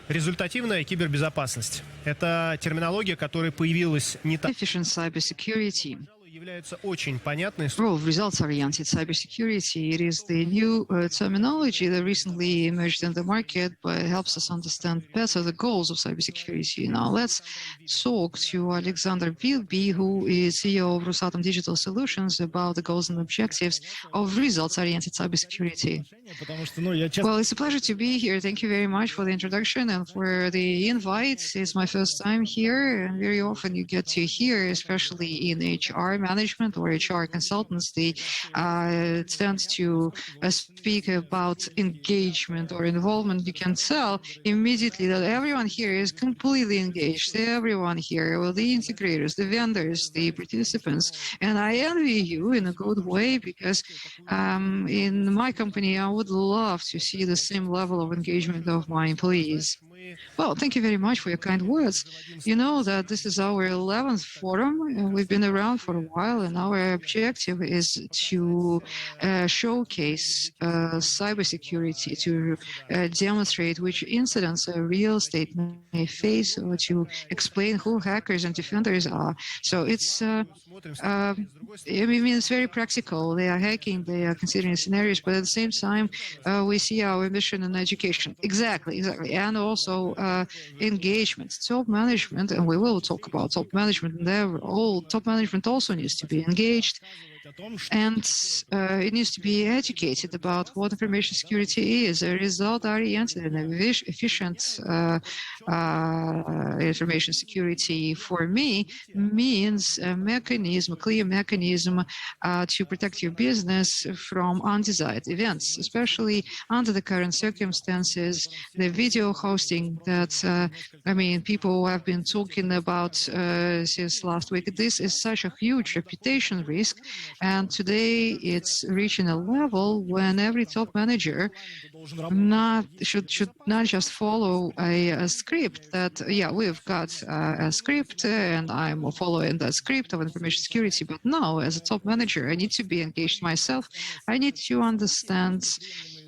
Результативная кибербезопасность — это терминология, которая появилась не так, Efficient cybersecurity. является очень понятной. Well, results-oriented cybersecurity, it is the new terminology that recently emerged in the market, but it helps us understand better the goals of cybersecurity. Now, let's talk to Alexander Vilby, who is CEO of Rosatom Digital Solutions, about the goals and objectives of results-oriented cybersecurity. Well, it's a pleasure to be here. Thank you very much for the introduction and for the invite. It's my first time here, and very often you get to hear, especially in HR management or HR consultants, they tend to speak about engagement or involvement. You can tell immediately that everyone here is completely engaged. Everyone here, well, the integrators, the vendors, the participants. And I envy you in a good way, because in my company, I would love to see the same level of engagement of my employees. Well, thank you very much for your kind words. You know that this is our 11th forum, and we've been around for a while, and our objective is to showcase cybersecurity, to demonstrate which incidents a real state may face, or to explain who hackers and defenders are. So it's, I mean, it's very practical. They are hacking, they are considering scenarios, but at the same time, we see our mission in education. Exactly. And also engagement, top management, and we will talk about top management. Top management also needs to be engaged, and it needs to be educated about what information security is. A result-oriented and efficient information security, for me, means a mechanism, a clear mechanism to protect your business from undesired events, especially under the current circumstances. The video hosting that, people have been talking about since last week, this is such a huge reputation risk. And today it's reaching a level when every top manager should not just follow a script that, we've got a script and I'm following that script of information security. But no, as a top manager, I need to be engaged myself. I need to understand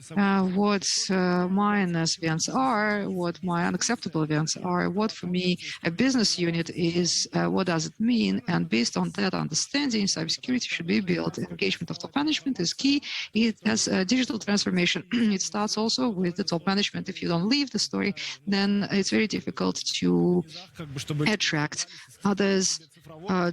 what my events are, what my unacceptable events are, what for me a business unit is, what does it mean, and based on that understanding, cybersecurity should be built. Engagement of top management is key. It has a digital transformation. It starts also with the top management. If you don't leave the story, then it's very difficult to attract others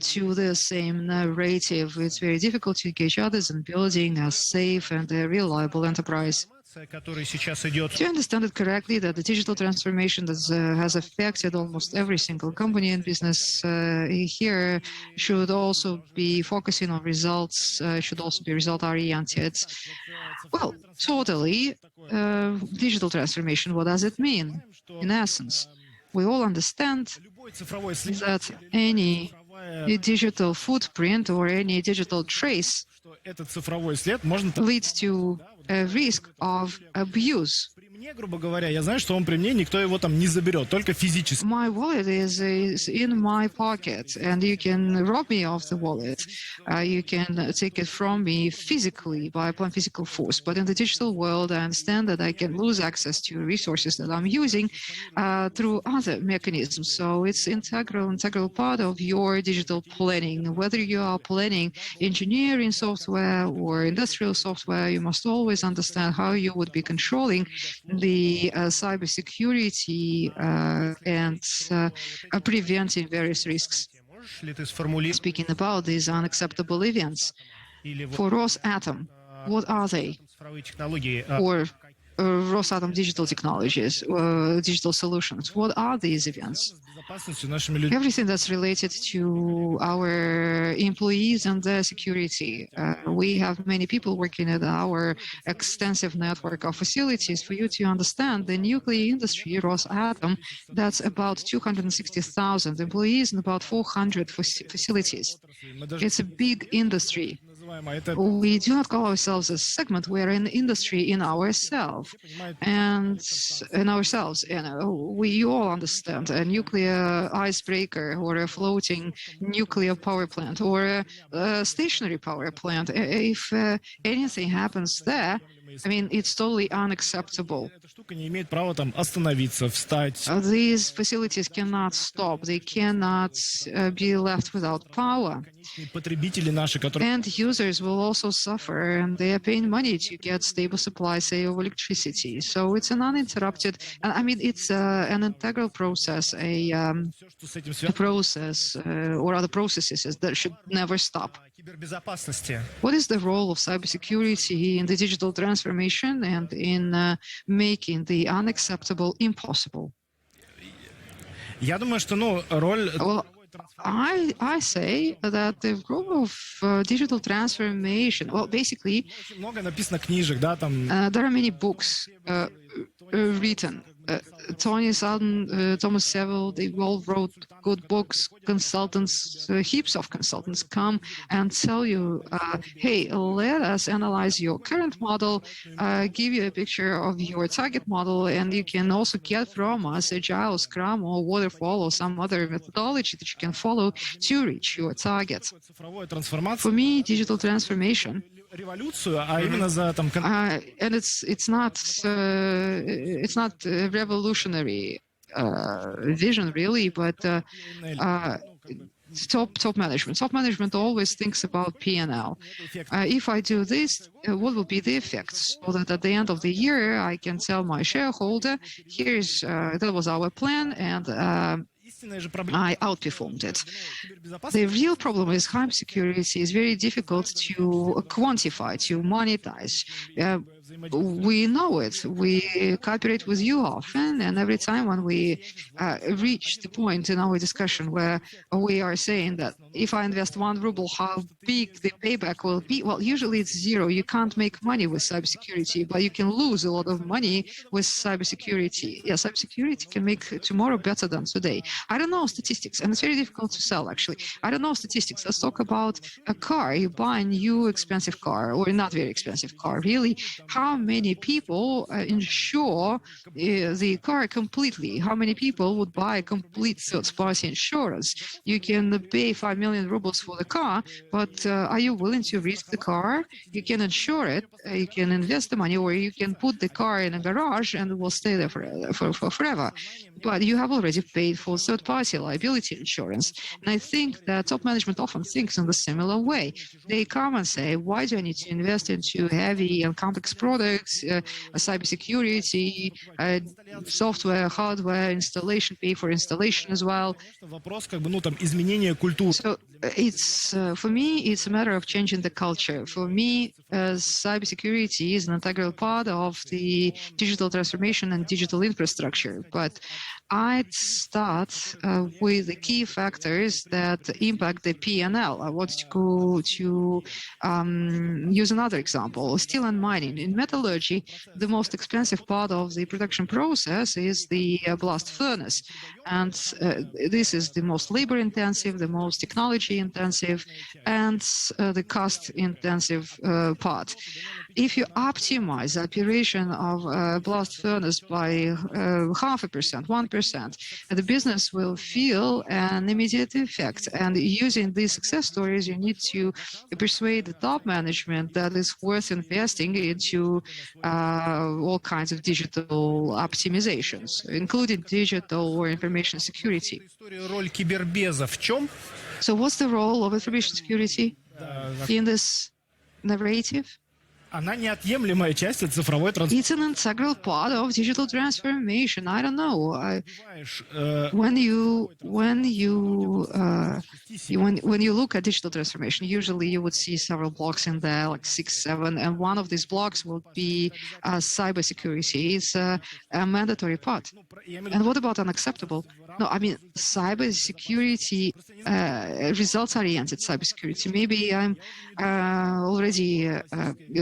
to the same narrative. It's very difficult to engage others in building a safe and a reliable enterprise. To understand it correctly, that the digital transformation that has affected almost every single company and business here should also be focusing on results, should also be result-oriented. Well, totally. Digital transformation, what does it mean? In essence, we all understand that any digital footprint or any digital trace leads to a risk of abuse. My wallet is in my pocket, and you can rob me of the wallet. You can take it from me physically by applying physical force. But in the digital world, I understand that I can lose access to resources that I'm using through other mechanisms. So it's integral part of your digital planning. Whether you are planning engineering software or industrial software, you must always understand how you would be controlling the cybersecurity and preventing various risks. Speaking about these unacceptable events, for Rosatom, what are they? Or Rosatom Digital Technologies, digital solutions. What are these events? Everything that's related to our employees and their security. We have many people working at our extensive network of facilities. For you to understand, the nuclear industry, Rosatom, that's about 260,000 employees and about 400 facilities. It's a big industry. We do not call ourselves a segment. We are an industry in ourselves, and we all understand a nuclear icebreaker or a floating nuclear power plant or a stationary power plant. If anything happens there, I mean, it's totally unacceptable. Эта штука не имеет права там остановиться, встать. These facilities cannot stop. They cannot be left without power. Конечные потребители наши, которые And users will also suffer, and they are paying money to get stable supply, say, of electricity. So it's an uninterrupted, I mean, it's an integral process, все, что с этим a связано, process, or other processes that should never stop. Кибербезопасности. What is the role of cybersecurity in the digital transformation and in making the unacceptable impossible? я думаю, что, роль Well, I say that the role of digital transformation, well, basically, очень много написано книжек, да, там there are many books written. Tony Sutton, Thomas Sewell, they all wrote good books. Consultants, heaps of consultants come and tell you, hey, let us analyze your current model, give you a picture of your target model, and you can also get from us Agile, Scrum, or Waterfall, or some other methodology that you can follow to reach your target. цифровая трансформация, For me, digital transformation, революцию, а именно за там and it's not a revolutionary vision really, but top management. Top management always thinks about P&L. If I do this, what will be the effect? So that at the end of the year, I can tell my shareholder, here's that was our plan, and истинная же проблема. I outperformed it. Кибербезопасность The real problem is cybersecurity is very difficult to quantify, to monetize. We know it. We cooperate with you often, and every time when we reach the point in our discussion where we are saying that if I invest 1 ruble, how big the payback will be? Well, usually it's zero. You can't make money with cybersecurity, but you can lose a lot of money with cybersecurity. Yeah, cybersecurity can make tomorrow better than today. I don't know statistics, and it's very difficult to sell, actually. I don't know statistics. Let's talk about a car. You buy a new expensive car, or not very expensive car, really. How many people insure the car completely? How many people would buy a complete third-party insurance? You can pay 5 million rubles for the car, but are you willing to risk the car? You can insure it, you can invest the money, or you can put the car in a garage and it will stay there for forever. But you have already paid for third-party liability insurance. And I think that top management often thinks in a similar way. They come and say, why do I need to invest into heavy and complex products, cybersecurity, software, hardware, installation, pay for installation as well? вопрос там изменения культуры. So it's for me, it's a matter of changing the culture. For me, cybersecurity is an integral part of the digital transformation and digital infrastructure. But I'd start with the key factors that impact the P&L. I want to go to use another example: steel and mining. In metallurgy, the most expensive part of the production process is the blast furnace, and this is the most labor-intensive, the most technology-intensive, and the cost-intensive part. If you optimize the operation of a blast furnace by 0.5%, 1%, the business will feel an immediate effect. And using these success stories, you need to persuade the top management that it's worth investing into all kinds of digital optimizations, including digital or information security. Роль кибербеза в чем? So what's the role of information security in this narrative? Она неотъемлемая часть цифровой трансформации. It's an integral part of digital transformation. I don't know. When you look at digital transformation, usually you would see several blocks in there, like 6, 7, and one of these blocks will be cybersecurity. It's a mandatory part. And what about unacceptable? No, I mean cybersecurity, results-oriented cybersecurity. Maybe I'm already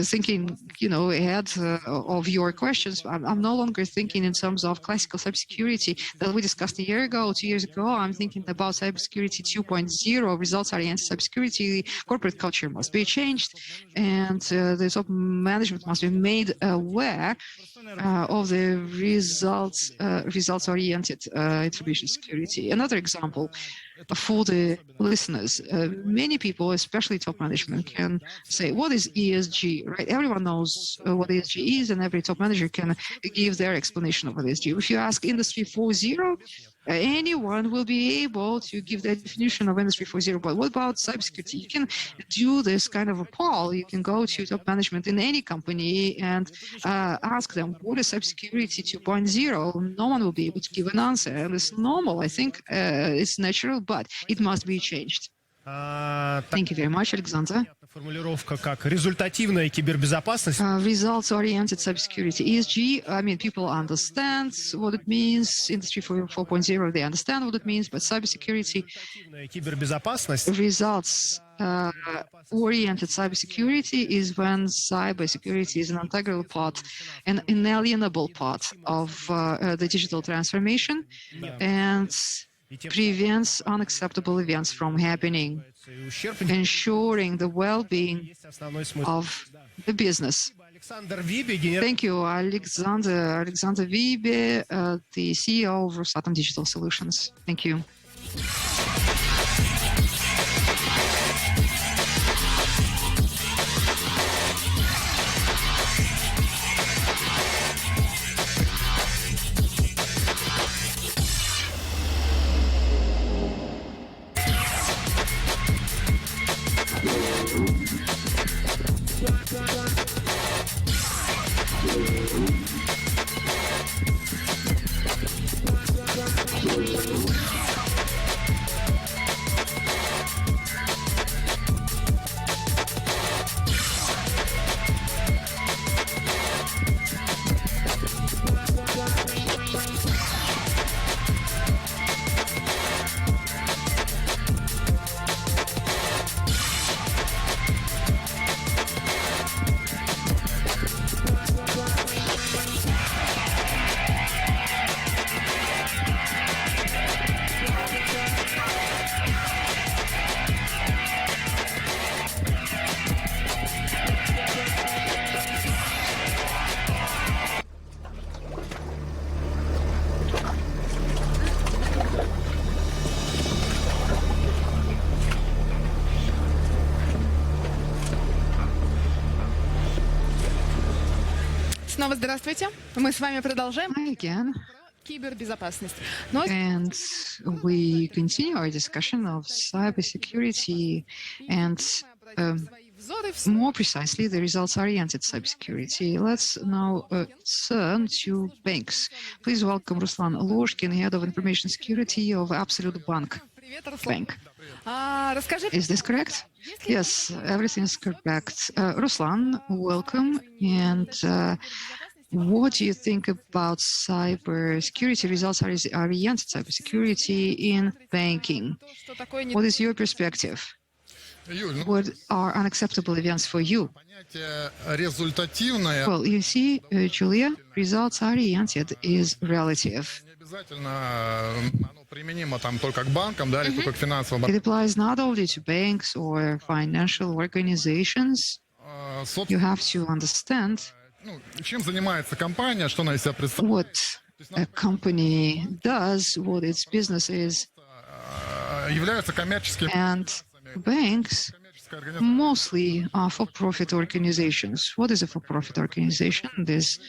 thinking, ahead of your questions. I'm no longer thinking in terms of classical cybersecurity that we discussed a year ago, 2 years ago. I'm thinking about cybersecurity 2.0, results-oriented cybersecurity. Corporate culture must be changed, and the top management must be made aware of the results-oriented information security. Another example. for the listeners. Many people, especially top management, can say, what is ESG, right? Everyone knows what ESG is, and every top manager can give their explanation of what ESG. If you ask Industry 4.0, anyone will be able to give the definition of Industry 4.0. But what about cybersecurity? You can do this kind of a poll. You can go to top management in any company and ask them, what is cybersecurity 2.0? No one will be able to give an answer. And it's normal. I think it's natural, but it must be changed. Thank you very much, Alexander. Формулировка как результативная кибербезопасность. Results-oriented cybersecurity, ESG. I mean, people understand what it means. Industry 4.0, they understand what it means. But cybersecurity, results-oriented cybersecurity is when cybersecurity is an integral part, an inalienable part of the digital transformation, and prevents unacceptable events from happening, ensuring the well-being of the business. Thank you, Alexander Wiebe, the CEO of Rosatom Digital Solutions. Thank you. Снова здравствуйте. Мы с вами продолжаем Hi again. кибербезопасность. And we continue our discussion of cybersecurity and more precisely, the results-oriented cybersecurity. Let's now turn to banks. Please welcome Ruslan Loshkin, Head of Information Security of Absolute Bank. Is this correct? Yes, everything is correct. Ruslan, welcome. And what do you think about cybersecurity, results-oriented cybersecurity in banking? What is your perspective? What are unacceptable events for you? Well, you see, Julia, results-oriented is relative. It applies not only to banks or financial organizations. You have to understand what a company does, what its business is. And banks mostly are for-profit organizations. What is a for-profit organization? This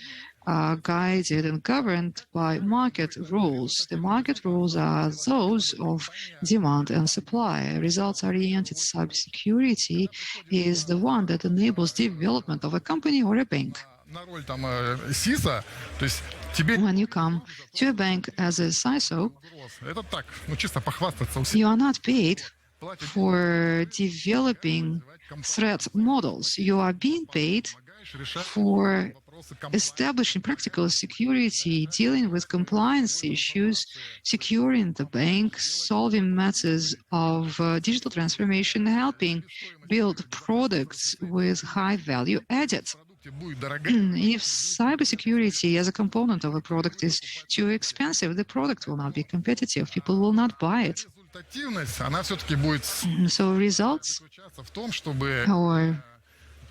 are guided and governed by market rules. The market rules are those of demand and supply. Results-oriented cybersecurity is the one that enables development of a company or a bank. When you come to a bank as a CISO, you are not paid for developing threat models. You are being paid for establishing practical security, dealing with compliance issues, securing the bank, solving matters of digital transformation, helping build products with high value added. If cybersecurity as a component of a product is too expensive, the product will not be competitive. People will not buy it. So results or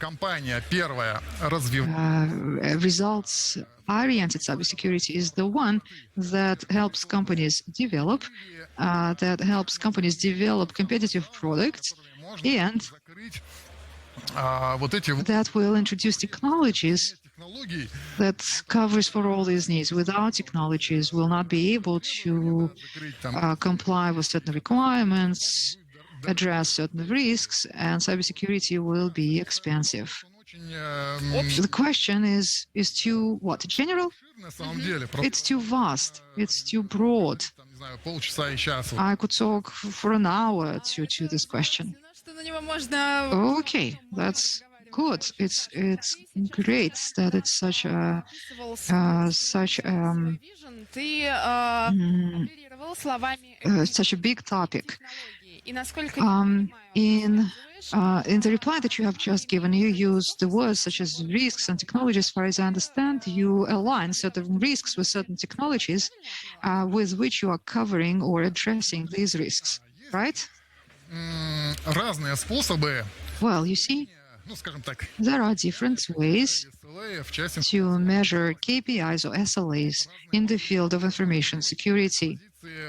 компания первая развивает Results-oriented cybersecurity is the one that helps companies develop, competitive products, and закрыть вот эти that will introduce technologies технологии, that covers for all these needs. Without technologies, we'll not be able to закрыть там comply with certain requirements, address certain risks, and cybersecurity will be expensive. очень The question is too what? General? на самом деле, просто It's too vast. It's too broad. там, не знаю, полчаса и час. I could talk for an hour to this question. Что на него можно Okay, that's good. It's great that it's such a Vision, ты оперировал словами such a big topic. технологии. И насколько я понимаю, In the reply that you have just given, you use the words such as risks and technologies. As far as I understand, you align certain risks with certain technologies with which you are covering or addressing these risks, right? Разные способы, Well, you see, ну, скажем так, there are different ways SLA в части to measure KPIs or SLAs in the field of information security.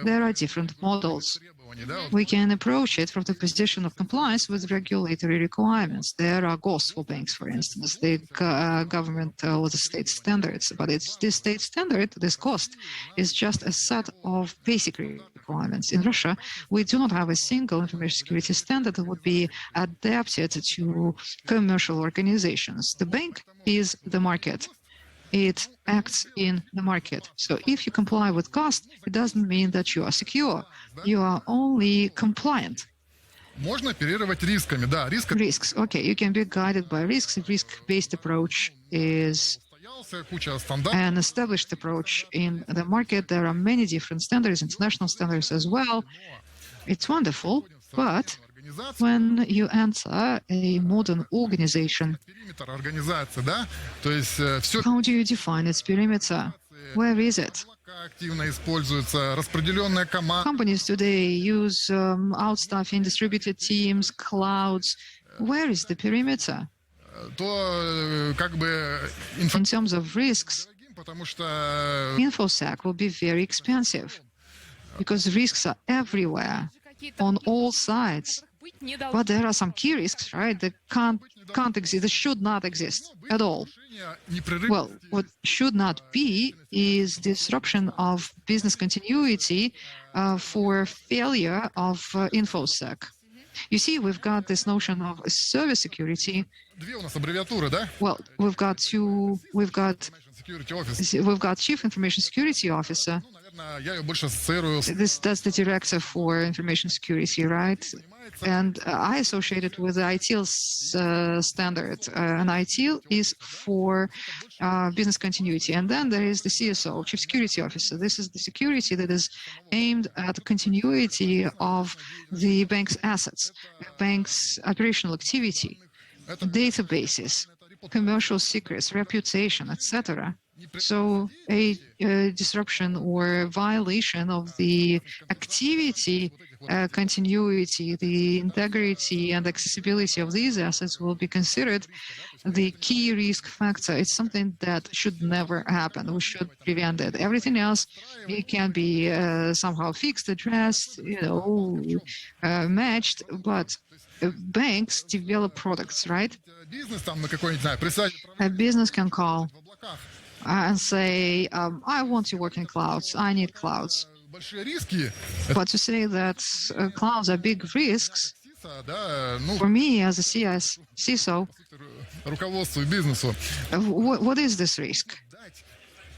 There are different models. требований, да, вот We can approach it from the position of compliance with regulatory requirements. There are GOS for banks, for instance, the government or the state standards. But it's this state standard, this cost, is just a set of basic requirements. In Russia, we do not have a single information security standard that would be adapted to commercial organizations. The bank is the market. It acts in the market. So if you comply with cost, it doesn't mean that you are secure. You are only compliant. можно оперировать рисками, да, риск Risks. Okay, you can be guided by risks. A risk-based approach is состоялся, куча стандартов, an established approach in the market. There are many different standards, international standards as well. It's wonderful, but организация, when you enter a modern organization, периметр организации, да, то есть все how do you define its perimeter? Where is it? активно используется, распределенная команда, Companies today use outstaffing, distributed teams, clouds. Where is the perimeter? то как бы In terms of risks, дорогим, потому что InfoSec will be very expensive because risks are everywhere, on all sides. быть не должно. But there are some key risks, right, that can't exist, that should not exist at all. решение непрерывности Well, what should not be is disruption of business continuity for failure of InfoSec. You see, we've got this notion of service security. две у нас аббревиатуры, да? Well, we've got Security Office. Chief Information Security Officer. Ну, наверное, я ее больше ассоциирую с That's the director for information security, right? And I associate it with the ITIL standard. And ITIL is for business continuity. And then there is the CISO, Chief Security Officer. This is the security that is aimed at the continuity of the bank's assets, bank's operational activity, databases, commercial secrets, reputation, etc. So a disruption or violation of the activity continuity, the integrity and accessibility of these assets will be considered the key risk factor. It's something that should never happen. We should prevent it. Everything else, it can be somehow fixed, addressed, matched, but banks develop products, right? бизнес там на какой-нибудь, не знаю, присядет A business can call в облаках. and say, I want to work in clouds, I need clouds. Большие риски, But to say that clouds are big risks, CISO, да, ну, for me as a CISO, руководству и бизнесу, what is this risk? дать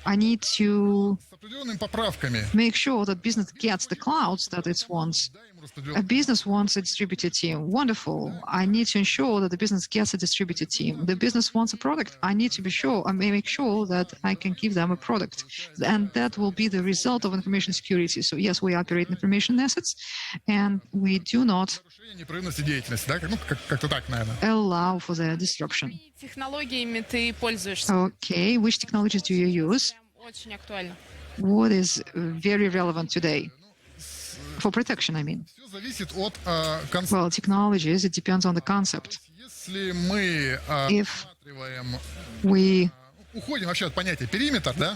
I need to с определенными поправками, make sure that business gets the clouds that it wants. дай ему A распределенную business wants a distributed team. Wonderful. I need to ensure that the business gets a distributed team. The business wants a product. I need to be sure, I may make sure that I can give them a product. And that will be the result of information security. So yes, we operate information assets, and we do not нарушение непрерывности деятельности, да, ну, как-то так, наверное. allow for their disruption. Какими технологиями ты пользуешься? Okay, which technologies do you use? Прям очень актуально. What is very relevant today? For protection, I mean. Все зависит от концепции. Well, technologies, it depends on the concept. Если мы If рассматриваем, we уходим вообще от понятия периметр, да,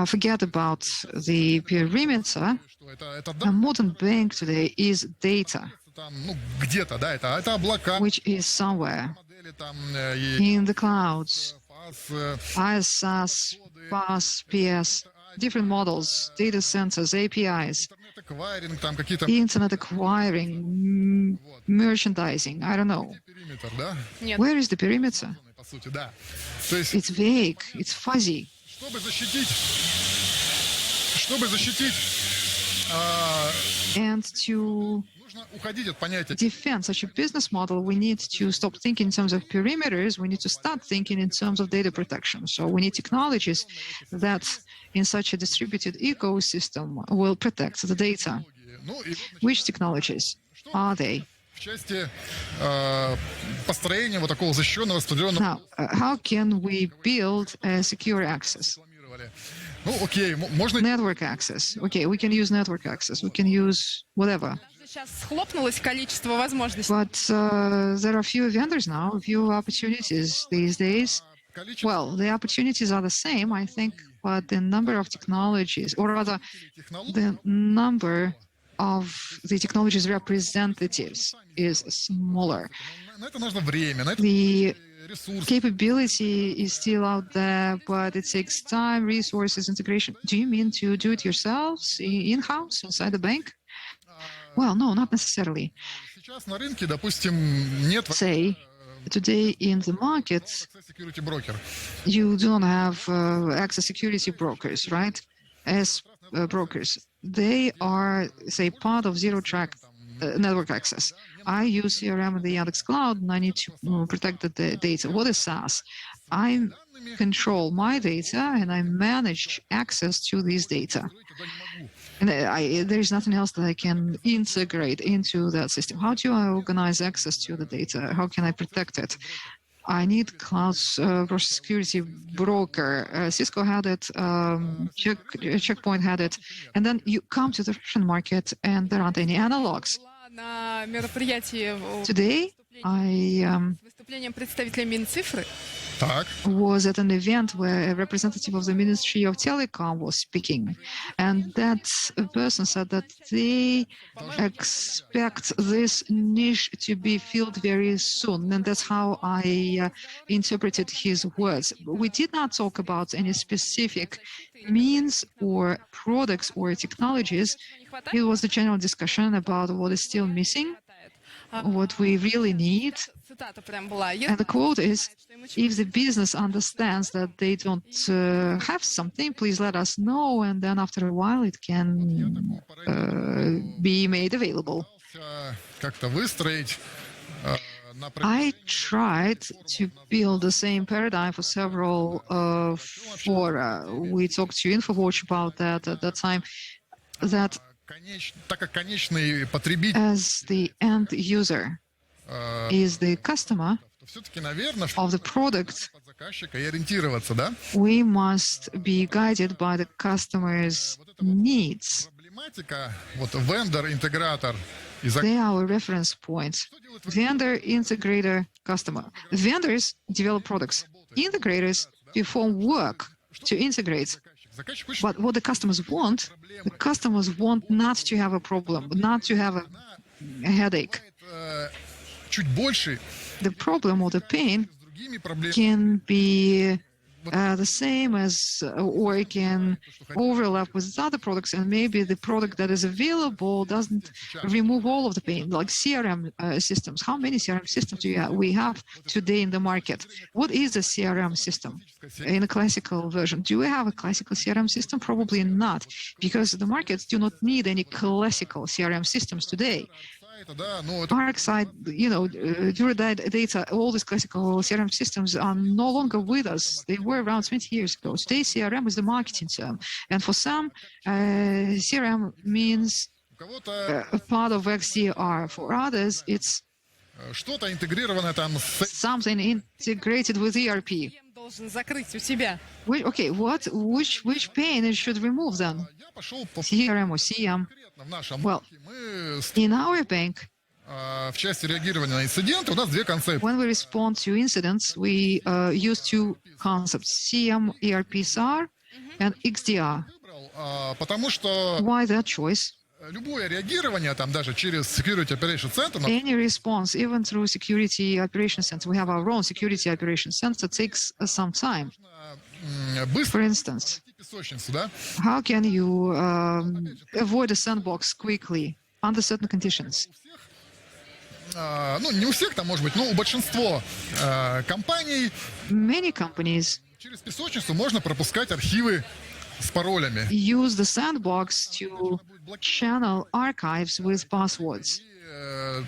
forget about the perimeter, что это a modern bank today is data, там, ну, где-то, да, это облака, which is somewhere модели там, и in the clouds, фаз, ISAS, PaaS, PS, different models, data centers, APIs, интернет-эквайринг, там какие-то internet acquiring, merchandising, I don't know. периметр, да, Нет. Where is the perimeter? по сути, да. То есть, It's vague, it's fuzzy. чтобы защитить, And to нужно уходить от понятия defend such a business model, we need to stop thinking in terms of perimeters. We need to start thinking in terms of data protection. So we need technologies that in such a distributed ecosystem will protect the data. ну, и Which technologies are they? в части построения вот такого защищенного, распределенного Now, how can we build a secure access? рекламировали. Ну, окей, можно Network access. Okay, we can use network access. We can use whatever. Сейчас схлопнулось количество возможностей. But there are few vendors now, few opportunities these days. количество Well, the opportunities are the same, I think, but the number of technologies, or rather, технологий, the number of the technologies representatives is smaller. на это нужно время, на это The ресурсы. capability is still out there, but it takes time, resources, integration. Do you mean to do it yourselves in-house inside the bank? Well, no, not necessarily. Сейчас на рынке, допустим, нет Say, today in the market, security брокер. you don't have access security brokers, right? As brokers, they are, say, part of zero-track network access. I use CRM in the Yandex Cloud, and I need to protect the data. What is SaaS? I control my data, and I manage access to these data. And there is nothing else that I can integrate into that system. How do I organize access to the data? How can I protect it? I need cloud security broker. Cisco had it, Checkpoint had it. And then you come to the Russian market and there aren't any analogs. На мероприятии Today, I с выступлением представителя Минцифры. Так, was at an event where a representative of the Ministry of Telecom was speaking. And that person said that they expect this niche to be filled very soon. And that's how I interpreted his words. We did not talk about any specific means or products or technologies. It was a general discussion about what is still missing, what we really need. Цитата прям была. And the quote is, if the business understands that they don't have something, please let us know, and then after a while it can be made available. как-то выстроить I tried to build the same paradigm for several fora. We talked to InfoWatch about that at that time, that так как конечный потребитель, as the end user is the customer все-таки, наверное, of the product, от заказчика и ориентироваться, да? we must be guided by the customer's needs. Проблематика, вот vendor-интегратор и They are our reference points. Vendor, integrator, customer. Vendors develop products. Integrators perform work to integrate. заказчик хочет But what the customers want not to have a problem, not to have a headache. чуть больше The problem or the pain с другими проблемами. can be the same as, or it can overlap with other products, and maybe the product that is available doesn't remove all of the pain, like CRM systems. How many CRM systems we have today in the market? What is a CRM system in a classical version? Do we have a classical CRM system? Probably not, because the markets do not need any classical CRM systems today. Да, ну, это Arcside, data, all these classical CRM systems are no longer with us. They were around 20 years ago. Today, CRM is the marketing term. And for some, CRM means у кого-то a part of XDR. For others, it's что-то интегрированное там с something integrated with ERP. Должен закрыть у себя. Which pain it should remove then? я пошел по CRM or CM? конкретно в нашем Well, банке. Мы in our bank, В части реагирования на инциденты у нас две концепции. When we respond to incidents, we use two concepts: CM, ERP-SAR, and XDR. Выбрал, потому что Why that choice? любое реагирование, там даже через Security Operation Center, Any response, even through Security Operations Center, we have our own Security Operations Center, takes some time. быстро For instance, найти песочницу, да? how can you avoid a sandbox quickly under certain conditions? Ну, не у всех там, может быть, но у большинства компаний Many companies через песочницу можно пропускать архивы с паролями. use the sandbox to channel archives with passwords.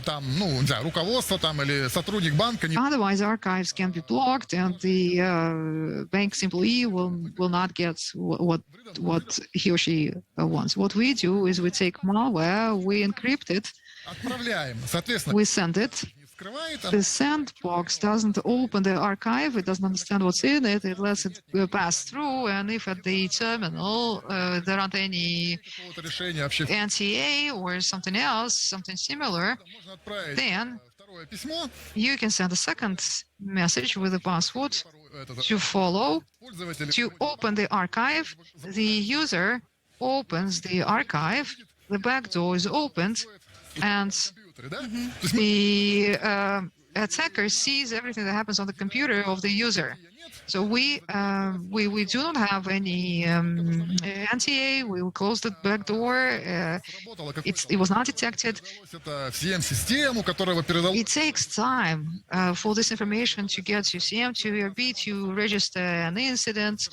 Там, ну, не знаю, руководство там или сотрудник банка не Otherwise, archives can be blocked, and the bank's employee will not get what he or she wants. What we do is we take malware, we encrypt it, отправляем. Соответственно, we send it. не скрывает, The sandbox doesn't open the archive, it doesn't understand what's in it, it lets it pass through, and if at the terminal there aren't any какого-то решения вообще NTA or something else, something similar, можно отправить then второе письмо, you can send a second message with the password этот to follow. пользователь To open the archive, the user opens the archive, the backdoor is opened, and компьютере, да? То есть мы the attacker sees everything that happens on the computer of the user. So we do not have any NTA. We will close the back door. сработало It was not detected. это в CM-систему, которая передала It takes time for this information to get to CM, to ERB, to register an incident,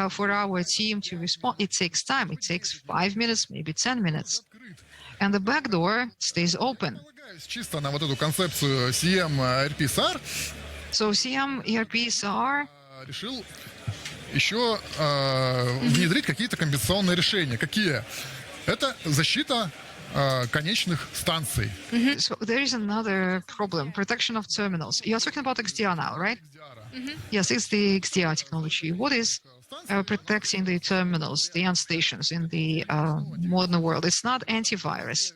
for our team to respond. It takes time. It takes 5 minutes, maybe 10 minutes. And the back door stays open. полагаюсь чисто на вот эту концепцию CM RP-SAR, So CM, ERP, SAR, решил еще внедрить какие-то комбинационные решения. Какие? Это защита конечных станций. so there is another problem, protection of terminals. You're talking about XDR now, right? Yes, it's the XDR technology. What is protecting the terminals, the end stations in the modern world? It's not antivirus.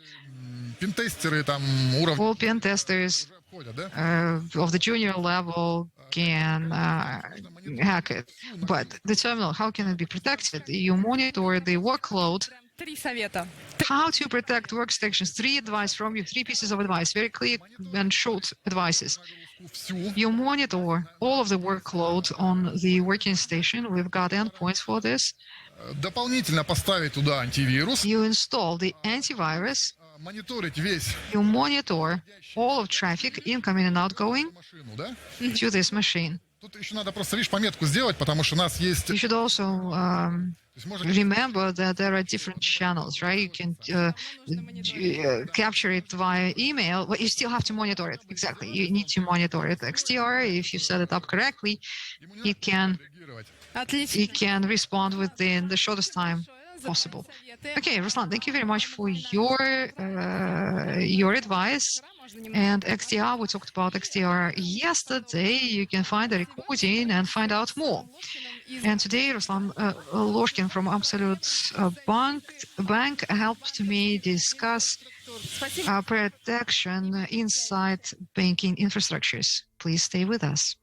Пентестеры там уровня All pen testers входят, да? of the junior level can hack it. But the terminal, how can it be protected? You monitor the workload. Три совета. How to protect workstations. 3 advice from you, 3 pieces of advice, very clear and short advices. Всю. You monitor all of the workload on the working station. We've got endpoints for this. Дополнительно поставить туда антивирус, You install the antivirus. мониторить весь You monitor all of traffic, incoming and outgoing, машину, да? to this machine. Тут еще надо просто, видишь, пометку сделать, потому что у нас есть... You should also То есть можно remember that there are different channels, right? You can capture it via email, but you still have to monitor it. Exactly. You need to monitor it. XDR, if you set it up correctly, it can Отлично. respond within the shortest time possible. Okay, Ruslan, thank you very much for your advice. And XDR, we talked about XDR yesterday. You can find the recording and find out more. And today, Ruslan Loshkin from Absolute Bank helped me discuss Спасибо. protection inside banking infrastructures. Please stay with us.